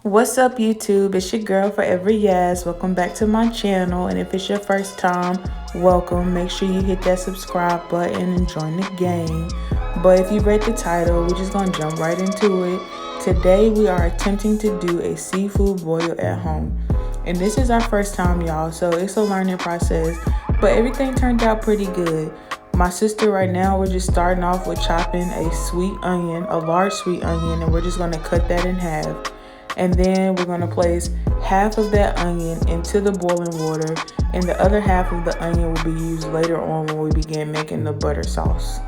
What's up, YouTube? It's your girl Forever Yas. Welcome back to my channel. And if it's your first time, welcome. Make sure you hit that subscribe button and join the gang. But if you read the title, we're just gonna jump right into it. Today we are attempting to do a seafood boil at home. And this is our first time, y'all, so it's a learning process. But everything turned out pretty good. My sister right now, we're just starting off with chopping a sweet onion, a large sweet onion, and we're just gonna cut that in half. And then we're going to place half of that onion into the boiling water, and the other half of the onion will be used later on when we begin making the butter sauce.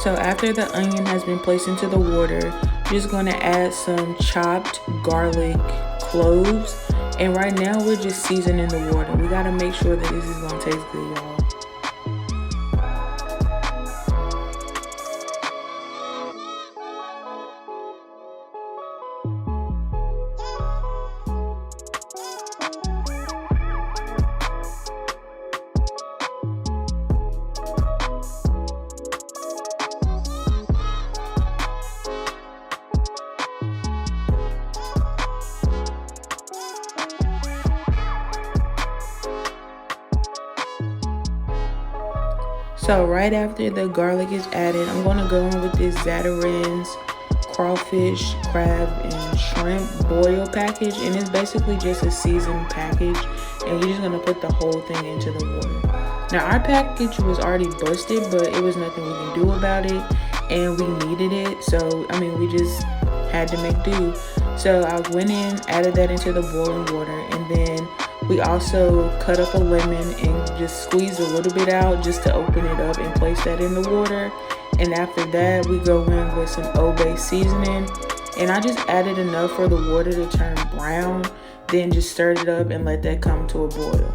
So after the onion has been placed into the water, you're just going to add some chopped garlic, cloves, and right now we're just seasoning the water. We got to make sure that this is going to taste good, y'all. So right after the garlic is added, I'm going to go in with this Zatarain's crawfish, crab, and shrimp boil package. And it's basically just a seasoned package. And you're just going to put the whole thing into the water. Now our package was already busted, but it was nothing we can do about it. And we needed it. So, we just had to make do. So I went in, added that into the boiling water, and then we also cut up a lemon and just squeezed a little bit out just to open it up and place that in the water. And after that, we go in with some Obey seasoning. And I just added enough for the water to turn brown, then just stirred it up and let that come to a boil.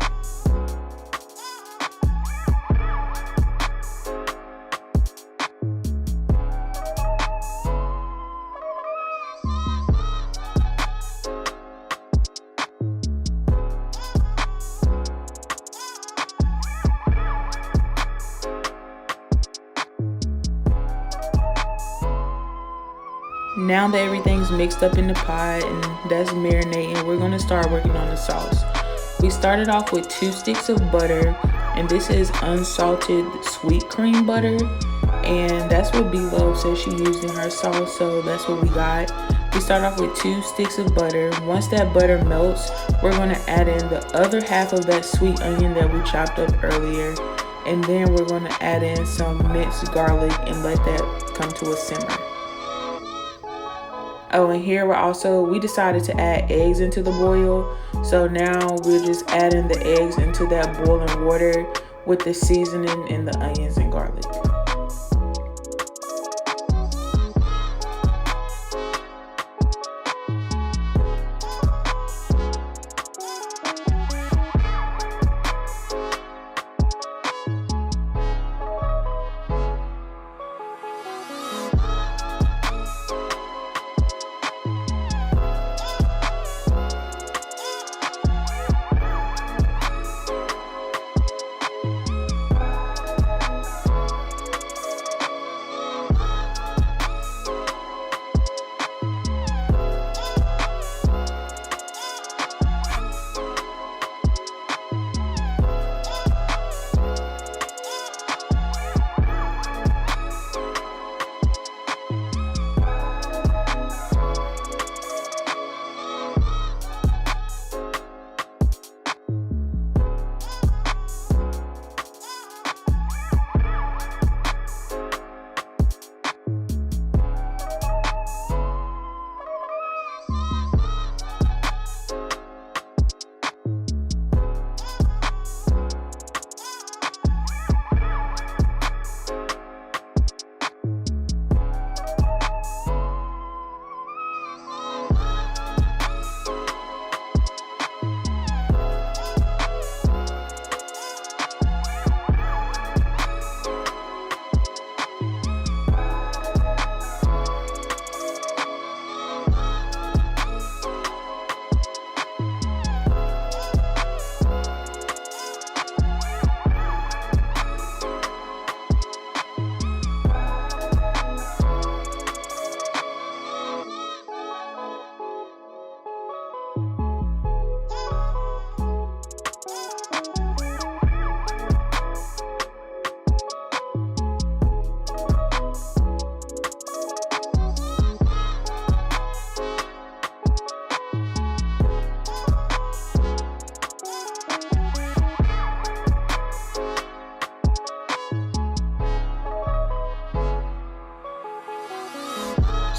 Now that everything's mixed up in the pot and that's marinating, we're gonna start working on the sauce. We started off with 2 sticks of butter, and this is unsalted sweet cream butter, and that's what Bloves says she used in her sauce, so that's what we got. We start off with 2 sticks of butter. Once that butter melts, we're gonna add in the other half of that sweet onion that we chopped up earlier. And then we're going to add in some minced garlic and let that come to a simmer. Oh, and here we decided to add eggs into the boil. So now we're just adding the eggs into that boiling water with the seasoning and the onions and garlic.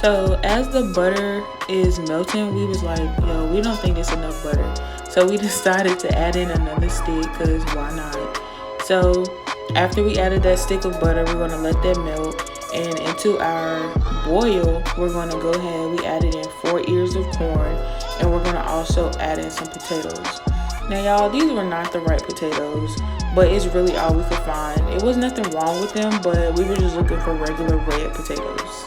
So as the butter is melting, we was like, yo, we don't think it's enough butter. So we decided to add in another stick, because why not? So after we added that stick of butter, we're gonna let that melt. And into our boil, we're gonna go ahead, we added in 4 ears of corn, and we're gonna also add in some potatoes. Now y'all, these were not the right potatoes, but it's really all we could find. It was nothing wrong with them, but we were just looking for regular red potatoes.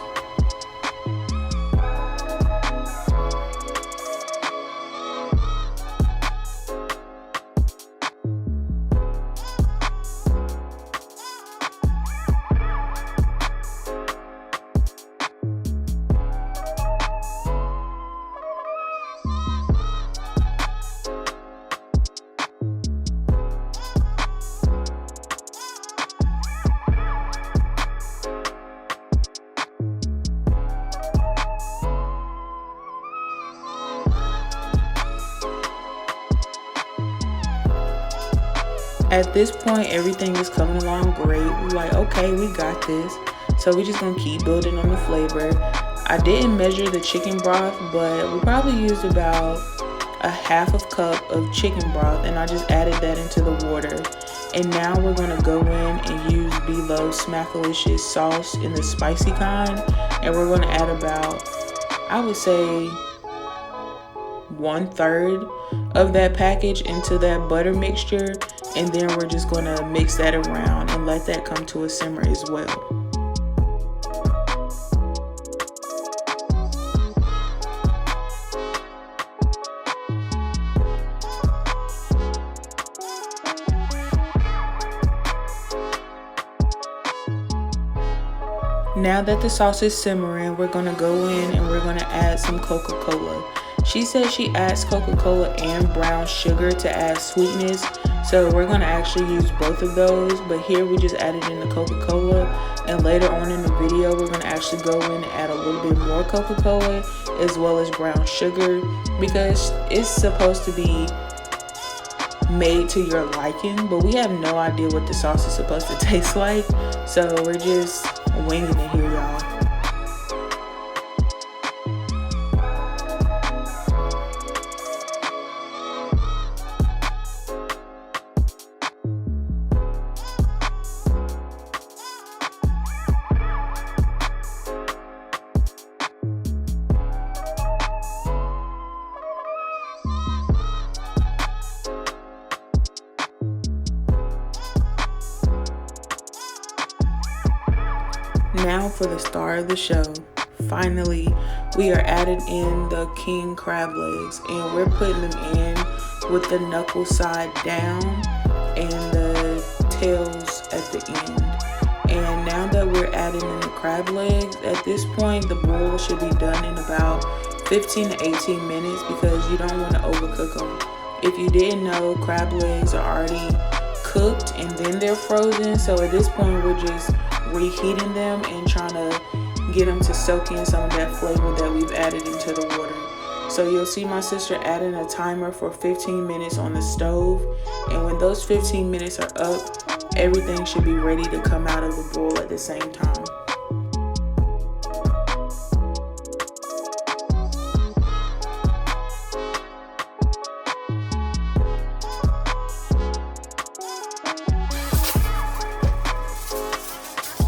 At this point, everything is coming along great. We're like, okay, we got this. So we're just gonna keep building on the flavor. I didn't measure the chicken broth, but we probably used about a half of cup of chicken broth, and I just added that into the water. And now we're gonna go in and use Bloves Smackalicious sauce in the spicy kind, and we're gonna add about, I would say, 1/3 of that package into that butter mixture, and then we're just gonna mix that around and let that come to a simmer as well. Now that the sauce is simmering, we're gonna go in and we're gonna add some Coca-Cola. She said she adds Coca-Cola and brown sugar to add sweetness, so we're gonna actually use both of those, but here we just added in the Coca-Cola, and later on in the video we're gonna actually go in and add a little bit more Coca-Cola as well as brown sugar, because it's supposed to be made to your liking, but we have no idea what the sauce is supposed to taste like. So we're just winging it here, y'all. Now for the star of the show. Finally, we are adding in the king crab legs, and we're putting them in with the knuckle side down and the tails at the end. And now that we're adding in the crab legs, at this point the boil should be done in about 15 to 18 minutes because you don't want to overcook them. If you didn't know, crab legs are already cooked and then they're frozen, so at this point we're just reheating them and trying to get them to soak in some of that flavor that we've added into the water. So you'll see my sister adding a timer for 15 minutes on the stove, and when those 15 minutes are up, everything should be ready to come out of the boil at the same time.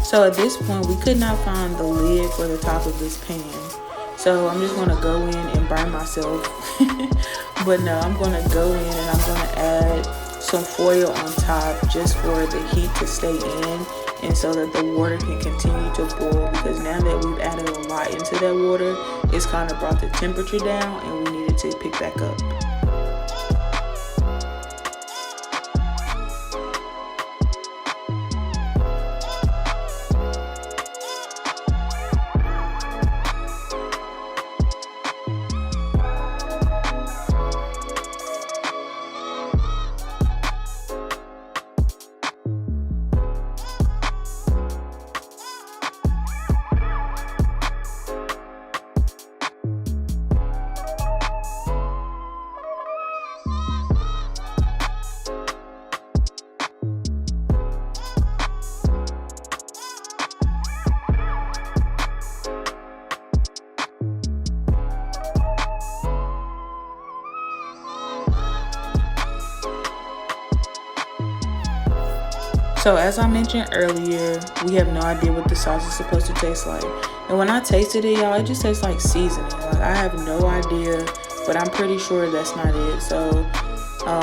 So at this point, we could not find the lid for the top of this pan. So I'm just gonna go in and burn myself. But no, I'm gonna go in and I'm gonna add some foil on top just for the heat to stay in and so that the water can continue to boil, because now that we've added a lot into that water, it's kind of brought the temperature down and we needed to pick back up. So as I mentioned earlier, we have no idea what the sauce is supposed to taste like. And when I tasted it, y'all, it just tastes like seasoning. Like, I have no idea, but I'm pretty sure that's not it. So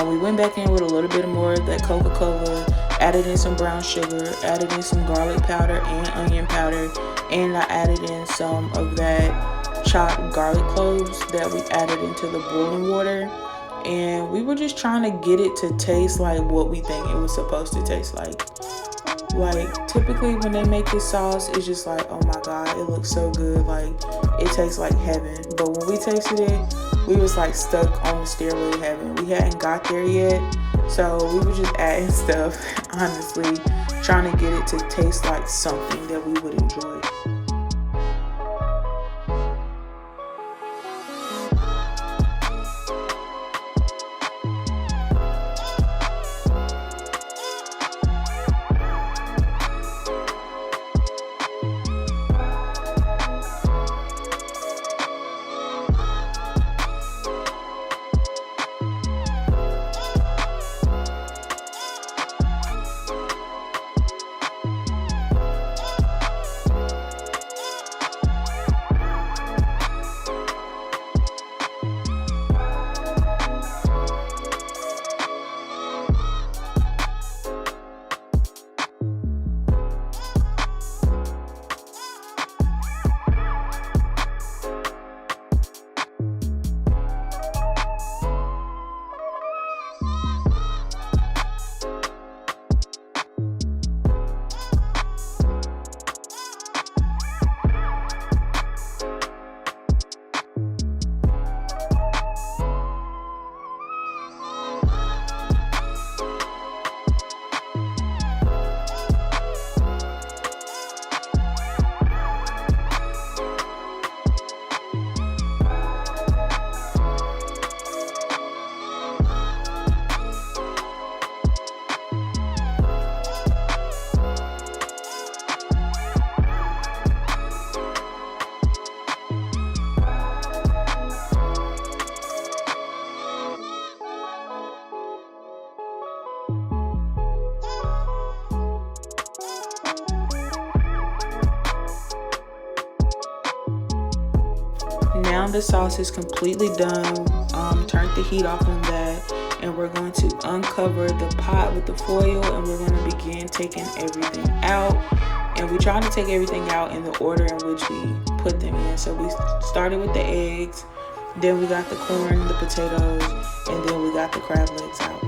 we went back in with a little bit more of that Coca-Cola, added in some brown sugar, added in some garlic powder and onion powder, and I added in some of that chopped garlic cloves that we added into the boiling water. And we were just trying to get it to taste like what we think it was supposed to taste like. Like, typically when they make this sauce, it's just like, oh my god, it looks so good, like it tastes like heaven. But when we tasted it, we was like stuck on the stairway to heaven. We hadn't got there yet, so we were just adding stuff, honestly, trying to get it to taste like something that we would enjoy. now the sauce is completely done. Turn the heat off on that, and we're going to uncover the pot with the foil, and we're going to begin taking everything out. And we try to take everything out in the order in which we put them in. So we started with the eggs, then we got the corn, the potatoes, and then we got the crab legs out.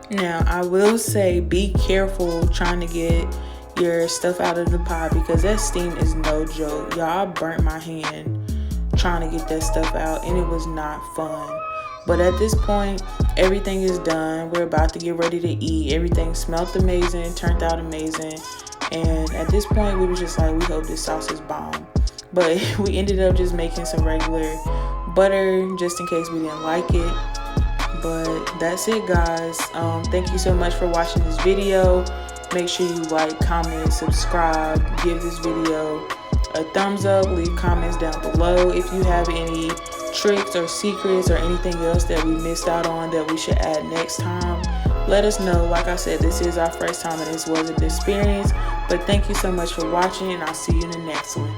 Now, I will say be careful trying to get, your stuff out of the pot, because that steam is no joke. Y'all, I burnt my hand trying to get that stuff out, and it was not fun. But at this point, everything is done. We're about to get ready to eat. Everything smelled amazing, turned out amazing. And at this point, we were just like, we hope this sauce is bomb. But we ended up just making some regular butter just in case we didn't like it. But that's it, guys. Thank you so much for watching this video. Make sure you like, comment, subscribe, give this video a thumbs up, leave comments down below if you have any tricks or secrets or anything else that we missed out on that we should add next time. Let us know. Like I said, this is our first time and this was an experience. But thank you so much for watching, and I'll see you in the next one.